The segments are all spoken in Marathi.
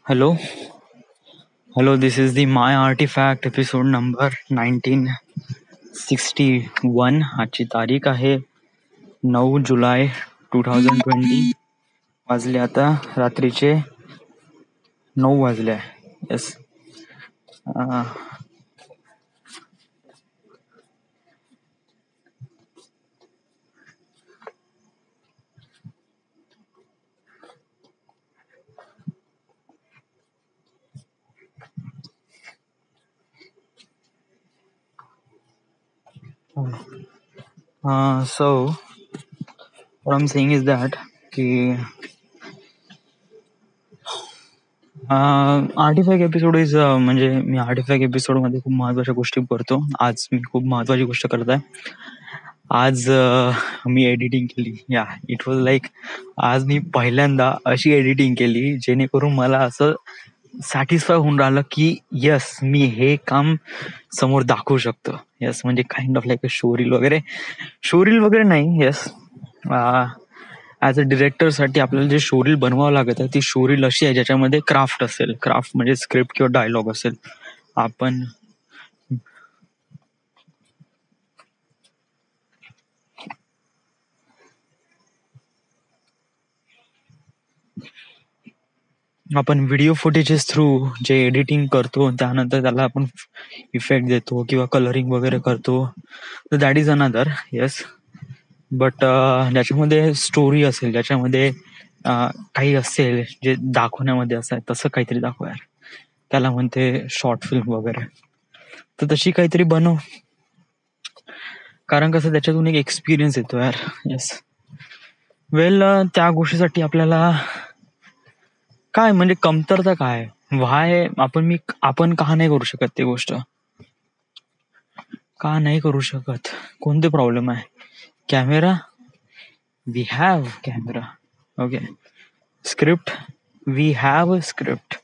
Hello, hello. This is the My Artifact episode number 1961. आजची तारीख आहे 9 जुलै 2020. वाजले आता रात्रीचे 9 वाजले. Yes. So what I'm saying is that की आर्टिफॅक्ट एपिसोड इज म्हणजे मी आर्टिफॅक्ट एपिसोड मध्ये खूप महत्वाच्या गोष्टी करतो. आज मी खूप महत्वाची गोष्ट करत आहे. आज मी एडिटिंग केली. इट वॉज लाईक आज मी पहिल्यांदा अशी एडिटिंग केली जेणेकरून मला असं सॅटिस्फाय होऊन राहिलं की यस मी हे काम समोर दाखवू शकतो. यस म्हणजे काइंड ऑफ लाईक शोरील वगैरे नाही. येस ॲज अ डिरेक्टरसाठी आपल्याला जे शोरील बनवावं लागत आहे ती शोरील अशी आहे ज्याच्यामध्ये क्राफ्ट असेल. क्राफ्ट म्हणजे स्क्रिप्ट किंवा डायलॉग असेल. आपण व्हिडिओ फुटेजेस थ्रू जे एडिटिंग करतो त्यानंतर त्याला आपण इफेक्ट देतो किंवा कलरिंग वगैरे करतो. तर that is another. Yes but ज्याच्यामध्ये स्टोरी असेल, ज्याच्यामध्ये काही असेल जे दाखवण्यामध्ये असं तसं काहीतरी दाखव यार, त्याला म्हणते शॉर्ट फिल्म वगैरे. तर तशी काहीतरी बनव, कारण कसं त्याच्यातून एक एक्सपिरियन्स येतो यार. येस वेल त्या गोष्टीसाठी आपल्याला काय म्हणजे कमतरता काय व्हाय आपण का नाही करू शकत ती गोष्ट, का नाही करू शकत, कोणते प्रॉब्लेम आहे? Camera, we have camera. Okay. Script, we have script.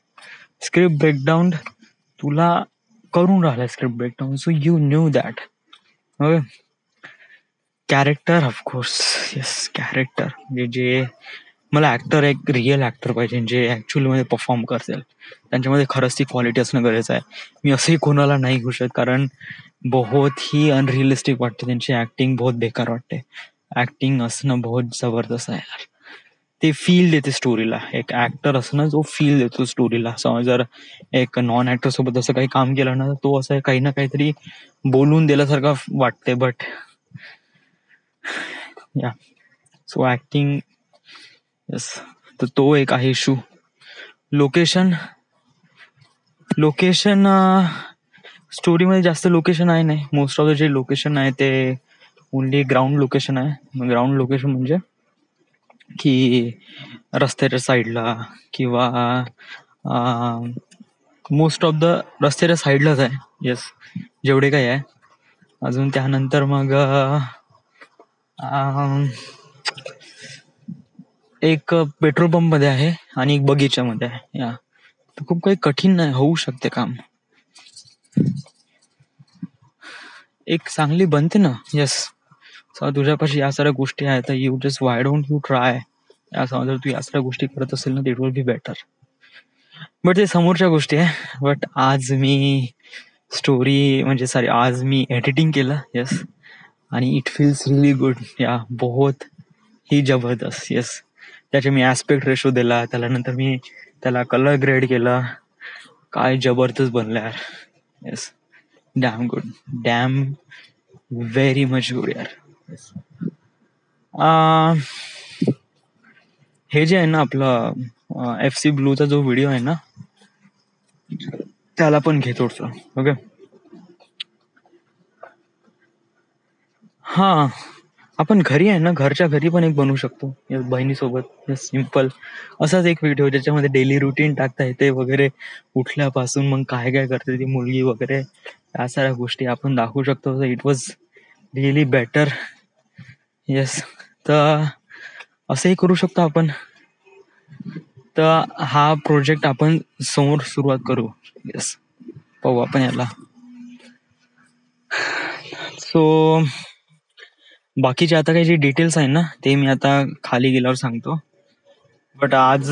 Script breakdown तुला करून राहिला script breakdown, so you knew that. Okay. Character, of course. Yes character जे मला ऍक्टर, एक रिअल ऍक्टर पाहिजे जे ऍक्च्युअली मध्ये परफॉर्म करतील. त्यांच्यामध्ये खरंच ती क्वालिटी असणं गरजेचं आहे. मी असंही कोणाला नाही घेऊ शकत कारण बहुत ही अनरिअलिस्टिक वाटते त्यांची ऍक्टिंग, बहुत बेकार वाटते. ऍक्टिंग असणं बहुत जबरदस्त आहे यार. ते फील देते स्टोरीला. एक ऍक्टर असणं जो फील देतो स्टोरीला. समज जर एक नॉन ऍक्टर सोबत असं काही काम केलं ना, तो असं काही ना काहीतरी बोलून दिल्यासारखं वाटते. बट या सो ऍक्टिंग, येस. तर तो एक आहे इश्यू. लोकेशन स्टोरीमध्ये जास्त लोकेशन आहे नाही. मोस्ट ऑफ द जे लोकेशन आहे ते ओनली ग्राउंड लोकेशन आहे. ग्राउंड लोकेशन म्हणजे की रस्त्याच्या साईडला किंवा मोस्ट ऑफ द रस्त्याच्या साईडलाच आहे. येस जेवढे काही आहे. अजून त्यानंतर मग एक पेट्रोल पंप मध्ये आहे आणि एक बगीच्यामध्ये आहे. या तर खूप काही कठीण नाही, होऊ शकते काम. एक चांगली बनते ना. येस तुझ्यापाशी या साऱ्या गोष्टी आहेत तर you just why don't you try. जर तू या साऱ्या गोष्टी करत असेल ना, it will be better. But ते समोरच्या गोष्टी आहे. बट आज मी आज मी एडिटिंग केलं. येस आणि इट फील्स रिअली गुड. या बहुत ही जबरदस्त. येस त्याचे मी ऍस्पेक्ट रेशो दिला, त्यानंतर मी त्याला कलर ग्रेड केला. काय जबरदस्त बनलं यार. Yes damn good, dam very much good यार. हे जे आहे ना आपलं FC ब्लूचा जो व्हिडिओ आहे ना, त्याला पण घे थोडस. ओके. हा आपण घरी आहे ना, घरच्या घरी पण एक बनवू शकतो बहिणीसोबत. सिम्पल असाच एक व्हिडिओ ज्याच्यामध्ये डेली रुटीन टाकता येते वगैरे, उठल्यापासून मग काय काय करते ती मुलगी वगैरे, या साऱ्या गोष्टी आपण दाखवू शकतो. It was really better. Yes तर असंही करू शकतो आपण. तर हा प्रोजेक्ट आपण समोर सुरुवात करू. येस पाहू आपण याला. सो बाकीचे आता काही जे डिटेल्स आहे ना ते मी आता खाली गेल्यावर सांगतो. बट आज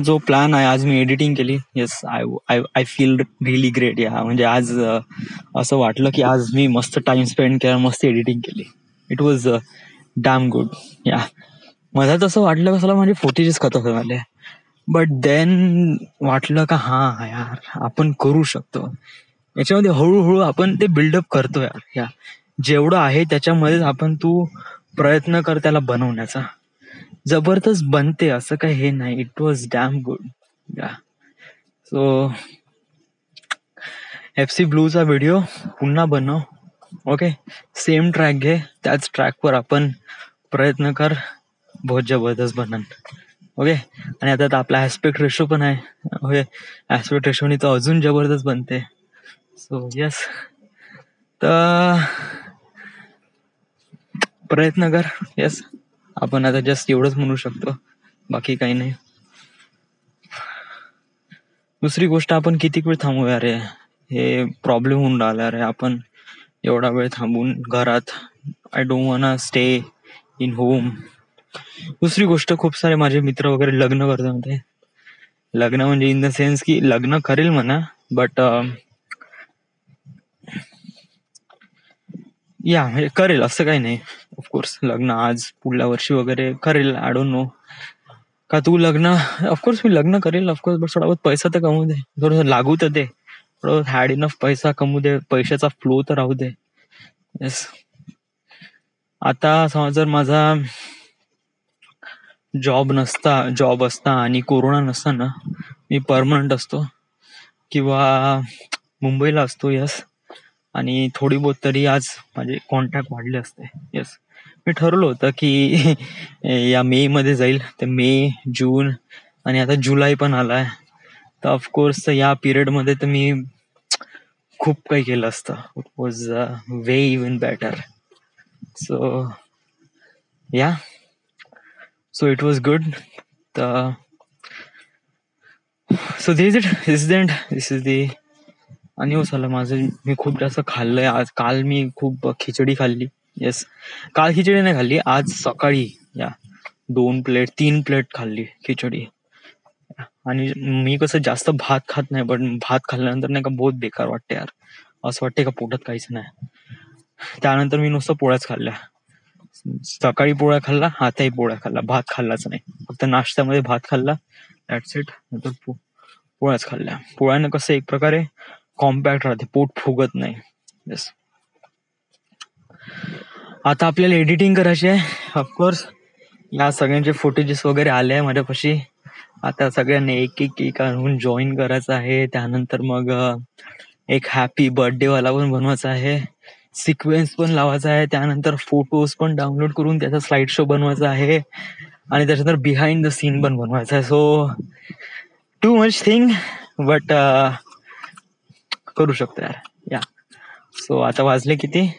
जो प्लॅन आहे, आज मी एडिटिंग केली. Yes, I I I feel really great. या म्हणजे आज असं वाटलं की आज मी मस्त टाइम स्पेंड केला, मस्त एडिटिंग केली. It was damn good. या मला तसं वाटलं कसं म्हणजे फुटेजेस खतम झाले. बट देन वाटलं का हा यार आपण करू शकतो. याच्यामध्ये हळूहळू आपण ते बिल्डअप करतो यार. या जेवढं आहे त्याच्यामध्येच आपण तू प्रयत्न कर त्याला बनवण्याचा. जबरदस्त बनते असं काही हे नाही. It was damn good. या सो FC ब्लूचा व्हिडिओ पुन्हा बनव. ओके, सेम ट्रॅक घे, त्याच ट्रॅकवर आपण प्रयत्न कर, बहुत जबरदस्त बनन. ओके, आणि आता तर आपला ऍस्पेक्ट रेशो पण आहे. ओके, ऍस्पेक्ट रेशोनी तर अजून जबरदस्त बनते. सो येस, तर प्रयत्न कर. येस, आपण आता जस्ट एवढंच म्हणू शकतो, बाकी काही नाही. दुसरी गोष्ट, आपण किती वेळ थांबूया रे, हे प्रॉब्लेम होऊन राहिला रे. आपण एवढा वेळ थांबून घरात, I don't want stay in home. दुसरी गोष्ट, खूप सारे माझे मित्र वगैरे लग्न करतात म्हणते. लग्न म्हणजे इन द सेन्स की लग्न करेल म्हणा, बट या म्हणजे करेल असं काही नाही. ऑफकोर्स लग्न आज पुढल्या वर्षी वगैरे करेल, आय डोंट नो. का तू लग्न, ऑफकोर्स मी लग्न करेल ऑफकोर्स, बट थोडा बहुत पैसा तर कमवू दे, थोडं लागू तर दे, थोडं हॅड इनफ पैसा कमवू दे, पैशाचा फ्लो तर राहू दे. येस, आता समज जर माझा जॉब असता आणि कोरोना नसता ना, मी परमनंट असतो किंवा मुंबईला असतो. यस, आणि थोडी बहुत तरी आज माझे कॉन्टॅक्ट वाढले असते. येस, मी ठरवलं होतं की या मे मध्ये जाईल, तर मे, जून आणि आता जुलै पण आलाय, तर ऑफकोर्स या पिरियड मध्ये तर मी खूप काही केलं असतं. It was way even better. So या, सो इट वॉज गुड. तर सो दिस इज दी. आणि हो झालं माझं, मी खूप जास्त खाल्लंय आज. काल मी खूप खिचडी खाल्ली. येस, काल खिचडी नाही खाल्ली, आज सकाळी या 3 प्लेट खाल्ली खिचडी. आणि मी कसं जास्त भात खात नाही, पण भात खाल्ल्यानंतर नाही का बहुत बेकार वाटते यार. असं वाटते का पोटात काहीच नाही. त्यानंतर मी नुसतं पोळ्याच खाल्ल्या. सकाळी पोळ्या खाल्ला, आताही पोळ्या खाल्ला, भात खाल्लाच नाही. फक्त नाश्त्यामध्ये भात खाल्ला, दॅट्स इट. नंतर पोळ्याच खाल्ल्या. पोळ्यानं कसं एक प्रकारे कॉम्पॅक्ट राहते, पोट फुगत नाही. येस, आता आपल्याला एडिटिंग करायची आहे. ऑफकोर्स या सगळ्यांचे फुटेजेस वगैरे आले आहे माझ्यापाशी. आता सगळ्यांनी एक एक एक आणून जॉईन करायचं आहे. त्यानंतर मग एक हॅपी बर्थडे वाला पण बनवायचा आहे, सिक्वेन्स पण लावायचा आहे, त्यानंतर फोटोज पण डाउनलोड करून त्याचा स्लाइड शो बनवायचा आहे, आणि त्याच्यानंतर बिहाइंड द सीन पण बनवायचा आहे. So too much thing, but करू शकतो यार. या सो आता वाजले किती,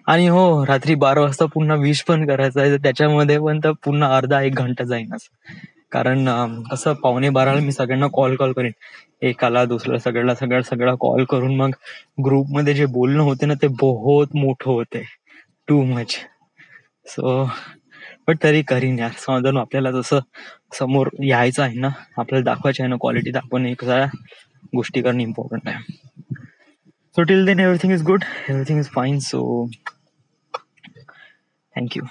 आणि हो, रात्री 12 वाजता पुन्हा विश पण करायचं आहे. त्याच्यामध्ये पण तर पुन्हा अर्धा 1 घंटा जाईनच. कारण कसं 11:45 मी सगळ्यांना कॉल करेन, एकाला दुसऱ्याला सगळ्याला कॉल करून मग ग्रुपमध्ये जे बोलणं होते ना, ते बहुत मोठं होते, टू मच. सो बट तरी करीन यार. समजून आपल्याला जसं समोर यायचं आहे ना, आपल्याला दाखवायचं आहे ना क्वालिटी, तर आपण एक साऱ्या गोष्टी करणं इम्पॉर्टंट आहे. So till then everything is good, everything is fine. So thank you.